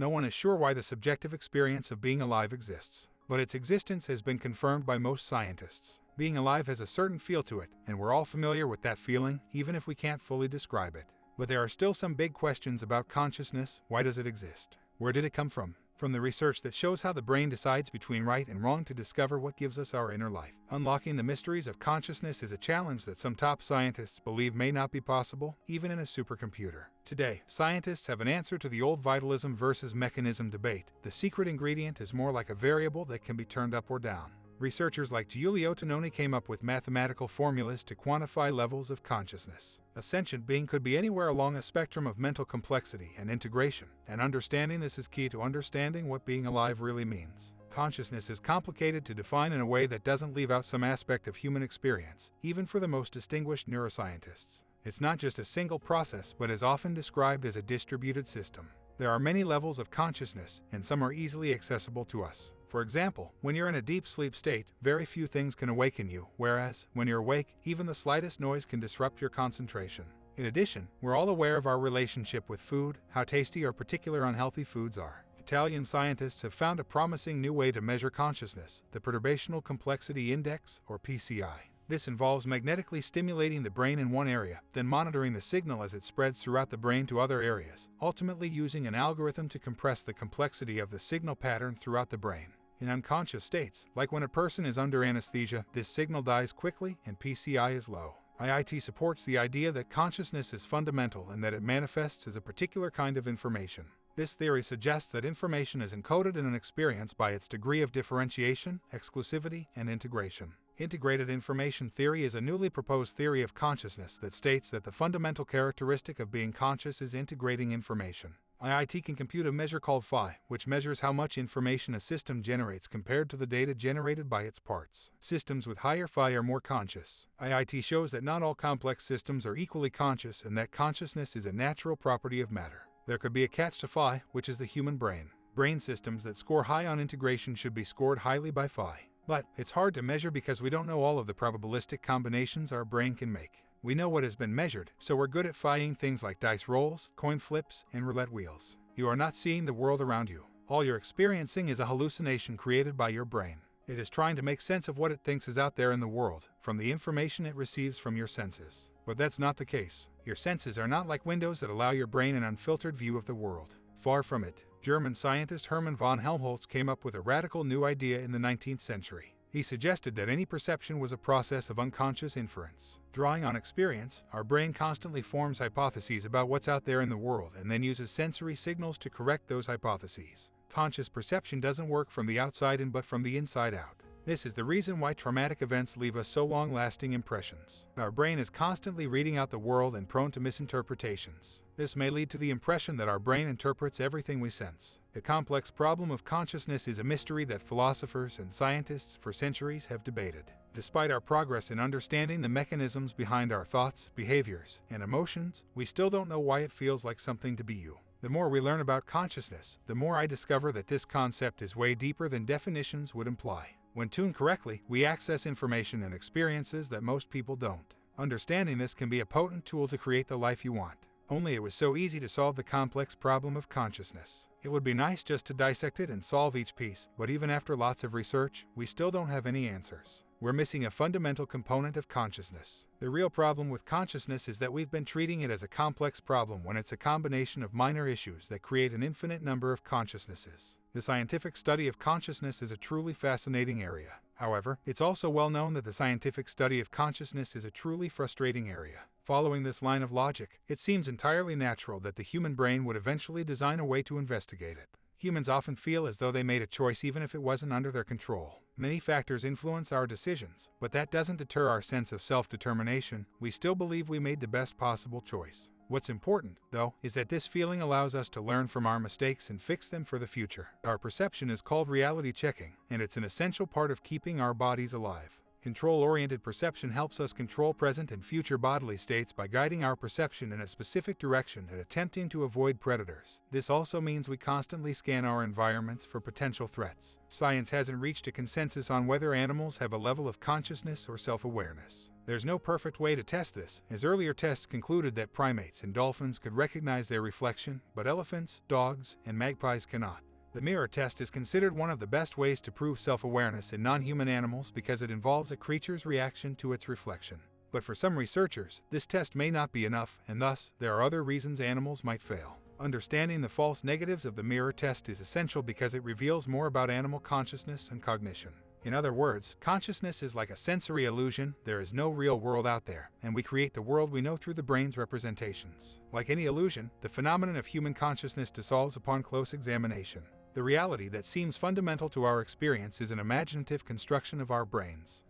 No one is sure why the subjective experience of being alive exists, but its existence has been confirmed by most scientists. Being alive has a certain feel to it, and we're all familiar with that feeling, even if we can't fully describe it. But there are still some big questions about consciousness. Why does it exist? Where did it come from? From the research that shows how the brain decides between right and wrong to discover what gives us our inner life. Unlocking the mysteries of consciousness is a challenge that some top scientists believe may not be possible, even in a supercomputer. Today, scientists have an answer to the old vitalism versus mechanism debate. The secret ingredient is more like a variable that can be turned up or down. Researchers like Giulio Tononi came up with mathematical formulas to quantify levels of consciousness. A sentient being could be anywhere along a spectrum of mental complexity and integration, and understanding this is key to understanding what being alive really means. Consciousness is complicated to define in a way that doesn't leave out some aspect of human experience, even for the most distinguished neuroscientists. It's not just a single process, but is often described as a distributed system. There are many levels of consciousness, and some are easily accessible to us. For example, when you're in a deep sleep state, very few things can awaken you, whereas, when you're awake, even the slightest noise can disrupt your concentration. In addition, we're all aware of our relationship with food, how tasty or particular unhealthy foods are. Italian scientists have found a promising new way to measure consciousness, the Perturbational Complexity Index, or PCI. This involves magnetically stimulating the brain in one area, then monitoring the signal as it spreads throughout the brain to other areas, ultimately using an algorithm to compress the complexity of the signal pattern throughout the brain. In unconscious states, like when a person is under anesthesia, this signal dies quickly and PCI is low. IIT supports the idea that consciousness is fundamental and that it manifests as a particular kind of information. This theory suggests that information is encoded in an experience by its degree of differentiation, exclusivity, and integration. Integrated information theory is a newly proposed theory of consciousness that states that the fundamental characteristic of being conscious is integrating information. IIT can compute a measure called phi, which measures how much information a system generates compared to the data generated by its parts. Systems with higher phi are more conscious. IIT shows that not all complex systems are equally conscious and that consciousness is a natural property of matter. There could be a catch to phi, which is the human brain. Brain systems that score high on integration should be scored highly by phi. But it's hard to measure because we don't know all of the probabilistic combinations our brain can make. We know what has been measured, so we're good at phi-ing things like dice rolls, coin flips, and roulette wheels. You are not seeing the world around you. All you're experiencing is a hallucination created by your brain. It is trying to make sense of what it thinks is out there in the world, from the information it receives from your senses. But that's not the case. Your senses are not like windows that allow your brain an unfiltered view of the world. Far from it. German scientist Hermann von Helmholtz came up with a radical new idea in the 19th century. He suggested that any perception was a process of unconscious inference. Drawing on experience, our brain constantly forms hypotheses about what's out there in the world and then uses sensory signals to correct those hypotheses. Conscious perception doesn't work from the outside in but from the inside out. This is the reason why traumatic events leave us so long-lasting impressions. Our brain is constantly reading out the world and prone to misinterpretations. This may lead to the impression that our brain interprets everything we sense. The complex problem of consciousness is a mystery that philosophers and scientists for centuries have debated. Despite our progress in understanding the mechanisms behind our thoughts, behaviors, and emotions, we still don't know why it feels like something to be you. The more we learn about consciousness, the more I discover that this concept is way deeper than definitions would imply. When tuned correctly, we access information and experiences that most people don't. Understanding this can be a potent tool to create the life you want. Only it was so easy to solve the complex problem of consciousness. It would be nice just to dissect it and solve each piece, but even after lots of research, we still don't have any answers. We're missing a fundamental component of consciousness. The real problem with consciousness is that we've been treating it as a complex problem when it's a combination of minor issues that create an infinite number of consciousnesses. The scientific study of consciousness is a truly fascinating area. However, it's also well known that the scientific study of consciousness is a truly frustrating area. Following this line of logic, it seems entirely natural that the human brain would eventually design a way to investigate it. Humans often feel as though they made a choice even if it wasn't under their control. Many factors influence our decisions, but that doesn't deter our sense of self-determination. We still believe we made the best possible choice. What's important, though, is that this feeling allows us to learn from our mistakes and fix them for the future. Our perception is called reality checking, and it's an essential part of keeping our bodies alive. Control-oriented perception helps us control present and future bodily states by guiding our perception in a specific direction and attempting to avoid predators. This also means we constantly scan our environments for potential threats. Science hasn't reached a consensus on whether animals have a level of consciousness or self-awareness. There's no perfect way to test this, as earlier tests concluded that primates and dolphins could recognize their reflection, but elephants, dogs, and magpies cannot. The mirror test is considered one of the best ways to prove self-awareness in non-human animals because it involves a creature's reaction to its reflection. But for some researchers, this test may not be enough, and thus, there are other reasons animals might fail. Understanding the false negatives of the mirror test is essential because it reveals more about animal consciousness and cognition. In other words, consciousness is like a sensory illusion. There is no real world out there, and we create the world we know through the brain's representations. Like any illusion, the phenomenon of human consciousness dissolves upon close examination. The reality that seems fundamental to our experience is an imaginative construction of our brains.